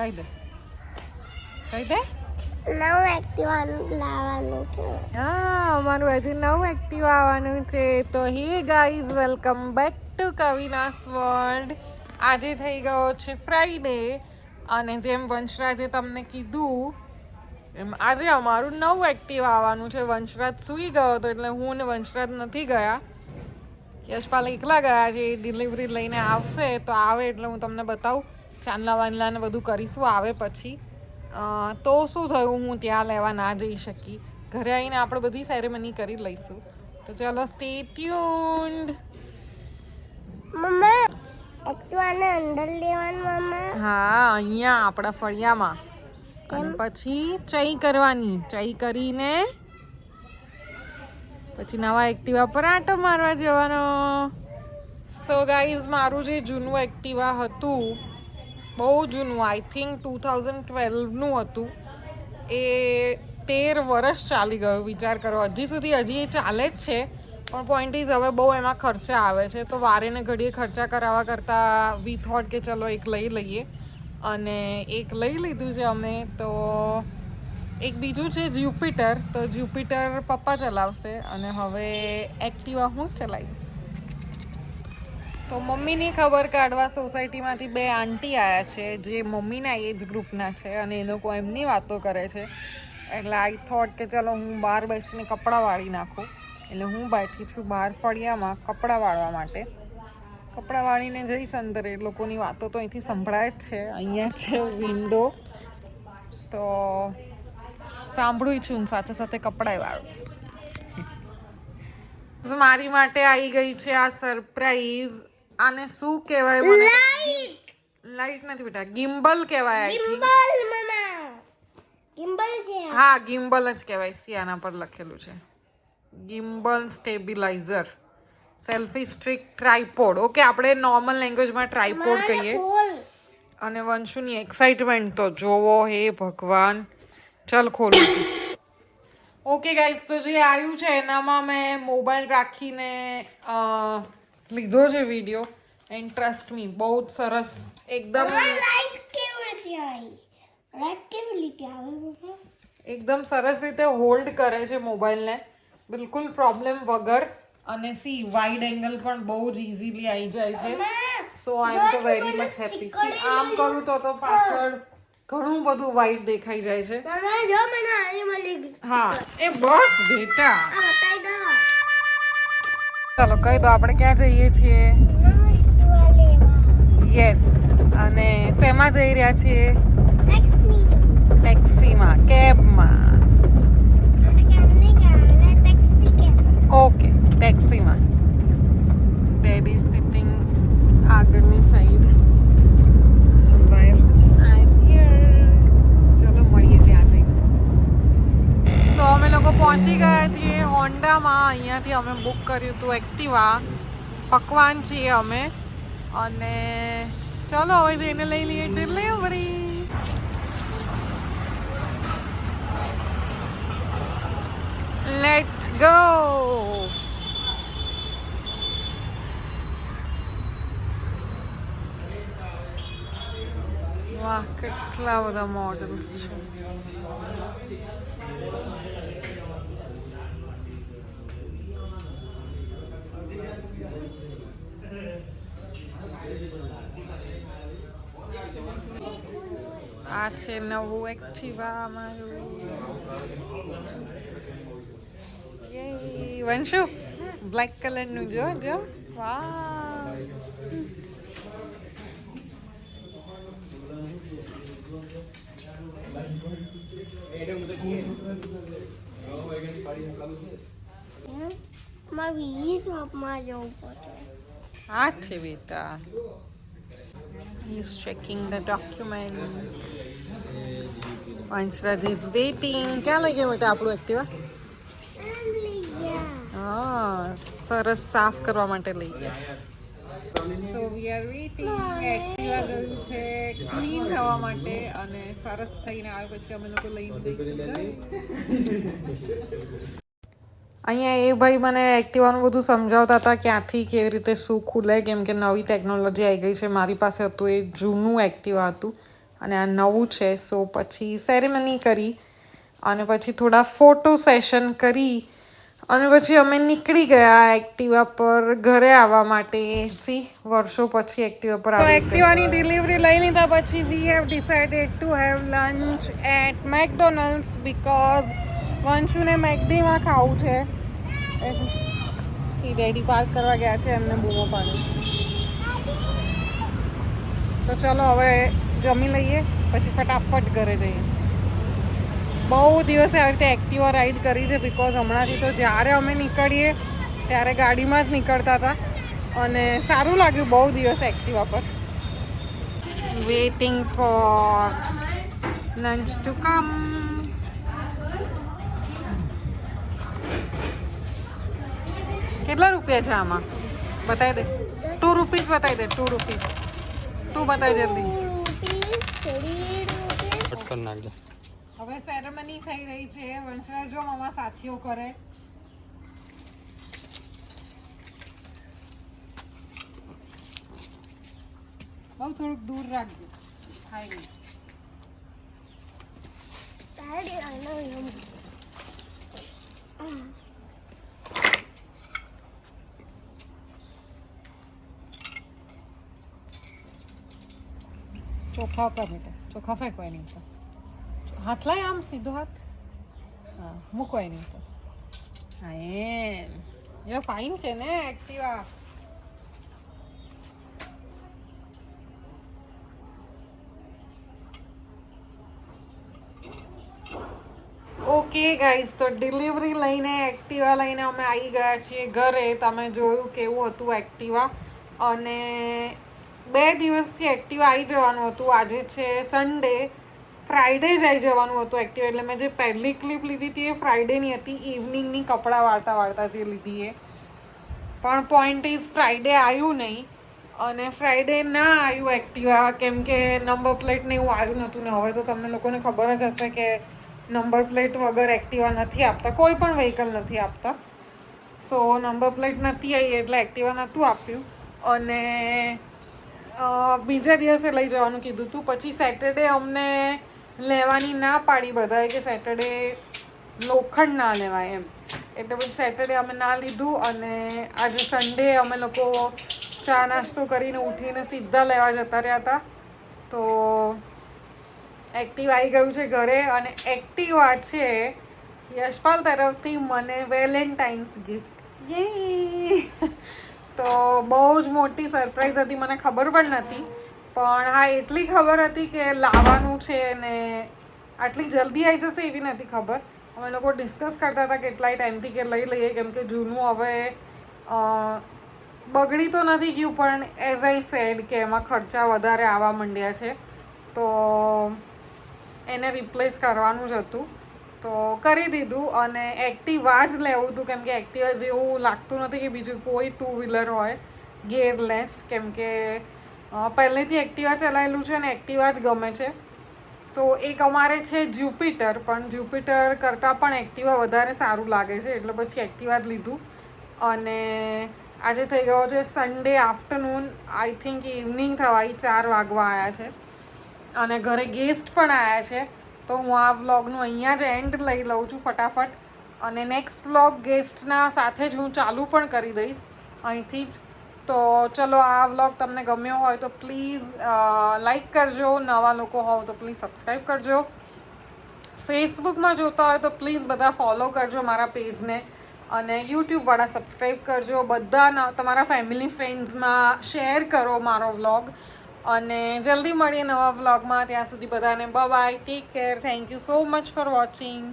કહી દે કહી દે. નવું એક્ટિવા લાવવાનું છે. હા, અમારું હજી નવું એક્ટિવા આવવાનું છે. તો hey guys, welcome back to Kavina's world. આજે થઈ ગયો છે ફ્રાઈડે અને જેમ વંશરાજે તમને કીધું એમ આજે અમારું નવું એક્ટિવા આવવાનું છે. વંશરાજ સૂઈ ગયો હતો એટલે હું ને વંશરાજ નથી ગયા. યશપાલ એકલા ગયા છે. ડિલિવરી લઈને આવશે તો આવે એટલે હું તમને બતાવું. ચાંદલા વાંદલાને બધું કરીશું આવે પછી. તો શું થયું, હું ત્યાં લેવા ના જઈ શકી. ઘરે આવીને આપણે બધી સેરેમની કરી લઈશું. તો ચાલો, સ્ટે ટ્યુન્ડ. મમ્મા એક્ટિવાને અંદર લેવાનું મમ્મા. હા, અહીંયા આપણા ફળિયામાં. અને પછી ચઈ કરવાની. ચઈ કરીને પછી નવા એક્ટિવા પર આંટો મારવા જવાનો. સો ગાઈઝ, મારું જે જૂનું એક્ટિવા હતું, બહુ જૂનું, આઈ થિંક 2012નું હતું, એ 13 વર્ષ ચાલી ગયું. વિચાર કરો, હજી એ ચાલે જ છે. પણ પોઈન્ટ ઇઝ હવે બહુ એમાં ખર્ચા આવે છે. તો વારે ને ઘડીએ ખર્ચા કરાવવા કરતાં વી થોટ કે ચલો એક લઈ લઈએ. અને એક લઈ લીધું છે અમે. તો એક બીજું છે જ્યુપિટર. તો જ્યુપિટર પપ્પા ચલાવશે અને હવે એક્ટિવા હું ચલાવીશ. તો મમ્મીની ખબર કાઢવા સોસાયટીમાંથી 2 આંટી આવ્યા છે જે મમ્મીના એજ ગ્રુપના છે અને એ લોકો એમની વાતો કરે છે. એટલે આઈ થોટ કે ચલો હું બહાર બેસીને કપડાં વાળી નાખું. એટલે હું બેઠી છું બહાર ફળિયામાં કપડાં વાળવા માટે. કપડાં વાળીને જઈશ અંદર. એ લોકોની વાતો તો અહીંથી સંભળાય જ છે. અહીંયા છે વિન્ડો, તો સાંભળું છું સાથે સાથે કપડાં વાળું. મારી માટે આવી ગઈ છે આ સરપ્રાઈઝ. આને શું કહેવાય? લાઈટ નથી બેટા, ગિમ્બલ કહેવાય. ગિમ્બલ મમ્મા, ગિમ્બલ છે. હા, ગિમ્બલ જ કહેવાય. આના પર લખેલું છે gimbal stabiliser selfie stick tripod. Okay, આપણે નોર્મલ લેંગ્વેજમાં ટ્રાયપોડ કહીએ. અને વંશુની એક્સાઇટમેન્ટ તો જોવો, હે ભગવાન. ચાલ ખોલું છું. ઓકે ગાઈઝ, તો જે આવ્યું છે એનામાં મેં મોબાઈલ રાખીને લીધો છે વિડીયો. એન્ડ ટ્રસ્ટ મી, બહુ જ સરસ એકદમ. લાઈટ કેવી રીતે આવી? લાઈટ કેવી રીતે આવે? એકદમ સરસ રીતે હોલ્ડ કરે છે મોબાઈલને, બિલકુલ પ્રોબ્લેમ વગર. અને સી વાઇડ એંગલ પણ બહુ જ ઇઝીલી આવી જાય છે. સો આઈ એમ તો વેરી મચ હેપી. આમ કરું તો પાછળ ઘણું બધું વાઇડ દેખાઈ જાય છે. હા, એ બસ બેટા. ચાલો કહી દો આપણે ક્યાં જઈએ છીએ. યસ. અને શેમાં જઈ રહ્યા છીએ? ટેક્સીમાં, કેબમાં. ઓકે, ટેક્સીમાં. ડેડી સિટિંગ આગળની સાઈડ. ચલો મળીએ ત્યાં જઈ. તો અમે લોકો પહોંચી ગયા છીએ હોન્ડામાં. અહીંયાથી અમે બુક કર્યું હતું એક્ટિવા. પકવાન છીએ અમે. અને ચલો હવે જઈને લઈ લઈએ ડિલિવરી. Let's go. વાહ, કેટલા બધા મોડલ્સ છે. આ છે નવું એક્ટિવા અમારું. વંશુ, બ્લેક કલરનું જો જો. વાહ, આ છે બેટા. He's checking the documents. Vanshraj is waiting. ક્યાં લઈ ગયા બેટા આપણું એક્ટિવા? હા, સરસ સાફ કરવા માટે લઈ ગયા. So we are waiting. Activa ગયું છે ક્લીન થવા માટે અને સરસ થઈને આવે પછી અમે લોકો લઈને જઈશું. અહીંયા એ ભાઈ મને એક્ટિવાનું બધું સમજાવતા હતા, ક્યાંથી કેવી રીતે શું ખુલે, કેમ કે નવી ટેકનોલોજી આવી ગઈ છે. મારી પાસે હતું એ જૂનું એક્ટિવા હતું. અને આ નવું છે. સો પછી સેરેમની કરી અને પછી થોડા ફોટો સેશન કરી અને પછી અમે નીકળી ગયા એક્ટિવા પર ઘરે આવવા માટે. વર્ષો પછી એક્ટિવા પર આવી. એક્ટિવાની ડિલિવરી લઈ લીધા પછી we have decided to have lunch at McDonald's because વંશુને મેકડીમાં ખાવું છે. ડેડી પાર્ક કરવા ગયા છે, એમને બૂમો પાડી. તો ચલો હવે જમી લઈએ પછી ફટાફટ ઘરે જઈએ. બહુ દિવસે આવી રીતે એક્ટિવા રાઈડ કરી છે બિકોઝ હમણાંથી તો જ્યારે અમે નીકળીએ ત્યારે ગાડીમાં જ નીકળતા હતા અને સારું લાગ્યું બહુ દિવસ એક્ટિવા પર. Waiting for lunch to come. કેટલા રૂપિયા છે આમાં? બતાવી દે. 2 રૂપીસ બતાવી દે. 2 રૂપીસ. 2 બતાવી જલ્દી. હવે સેરેમની થઈ રહી છે. વંશરાજ જો મામા સાથીઓ કરે. બહુ થોડુંક દૂર રાખજો. ખાઈ ગઈ. ચોખા કર બેટા. ચોખા ફેંકો એની ઉપર. હાથ લાય આમ સીધો હાથ. હા મૂકો એની ઉપર. હા એમ. એ ફાઇન છે ને એક્ટિવા. ઓકે ગાઈઝ, તો ડિલિવરી લઈને એક્ટિવા લઈને અમે આવી ગયા છીએ ઘરે. તમે જોયું કેવું હતું એક્ટિવા. અને 2 દિવસથી એક્ટિવા આવી જવાનું હતું. આજે છે સન્ડે, ફ્રાઈડે જ આવી જવાનું હતું એક્ટિવા. એટલે મેં જે પહેલી ક્લિપ લીધી હતી એ ફ્રાઈડેની હતી, ઇવનિંગની કપડાં વાળતા જે લીધી એ. પણ પોઈન્ટ ઇઝ ફ્રાઈડે આવ્યું નહીં અને ફ્રાઈડે ના આવ્યું એક્ટિવા કેમ કે નંબર પ્લેટ ને એવું આવ્યું નહોતું. ને હવે તો તમને લોકોને ખબર જ હશે કે નંબર પ્લેટ વગર એક્ટિવા નથી આપતા, કોઈ પણ વ્હીકલ નથી આપતા. સો નંબર પ્લેટ નથી આવી એટલે એક્ટિવા નહોતું આપ્યું. અને બીજા દિવસે લઈ જવાનું કીધું હતું. પછી સેટરડે અમને લેવાની ના પાડી બધાએ કે સેટરડે લોખંડ ના લેવાય એમ. એટલે પછી સેટરડે અમે ના લીધું અને આજે સન્ડે અમે લોકો ચા નાસ્તો કરીને ઉઠીને સીધા લેવા જતા રહ્યા હતા. તો એક્ટિવા આવી ગયું છે ઘરે અને એક્ટિવા છે યશપાલ તરફથી મને વેલેન્ટાઇન્સ ગિફ્ટ. યે! તો બહુ જ મોટી સરપ્રાઈઝ હતી, મને ખબર પણ નથી. પણ હા એટલી ખબર હતી કે લાવવાનું છે ને આટલી જલ્દી આવી જશે એવી નથી ખબર. અમે લોકો ડિસ્કસ કરતા હતા કેટલાય ટાઈમથી કે લઈ લઈએ કેમ કે જૂનું હવે બગડી તો નથી ગયું પણ એઝ આઈ સેડ કે એમાં ખર્ચા વધારે આવવા માંડ્યા છે. તો એને રિપ્લેસ કરવાનું જ હતું તો કરી દીધું. અને એક્ટિવા જ લેવું હતું કેમ કે એક્ટિવા જેવું લાગતું નથી કે બીજું કોઈ 2 વ્હીલર હોય ગિયરલેસ. કેમ કે પહેલેથી એક્ટિવા ચલાવેલું છે અને એક્ટિવા જ ગમે છે. સો એક અમારે છે જ્યુપિટર, પણ જ્યુપિટર કરતાં પણ એક્ટિવા વધારે સારું લાગે છે એટલે પછી એક્ટિવા જ લીધું. અને આજે થઈ ગયો છે Sunday afternoon, I think evening થવાય 4 વાગવા આવ્યા છે અને ઘરે ગેસ્ટ પણ આવ્યા છે. તો હું આ વ્લોગનું અહીંયા જ એન્ડ લઈ લઉં છું ફટાફટ. અને નેક્સ્ટ વ્લોગ ગેસ્ટના સાથે જ હું ચાલુ પણ કરી દઈશ અહીંથી જ. તો ચલો આ વ્લોગ તમને ગમ્યો હોય તો પ્લીઝ લાઈક કરજો. નવા લોકો હોવ તો પ્લીઝ સબસ્ક્રાઈબ કરજો. ફેસબુકમાં જોતા હોય તો પ્લીઝ બધા ફોલો કરજો મારા પેજને. અને યુટ્યુબવાળા સબસ્ક્રાઈબ કરજો. બધા તમારા ફેમિલી ફ્રેન્ડ્સમાં શેર કરો મારો વ્લોગ. અને જલ્દી મળીએ નવા વ્લોગમાં. ત્યાં સુધી બધાને bye bye, take care, thank you so much for watching.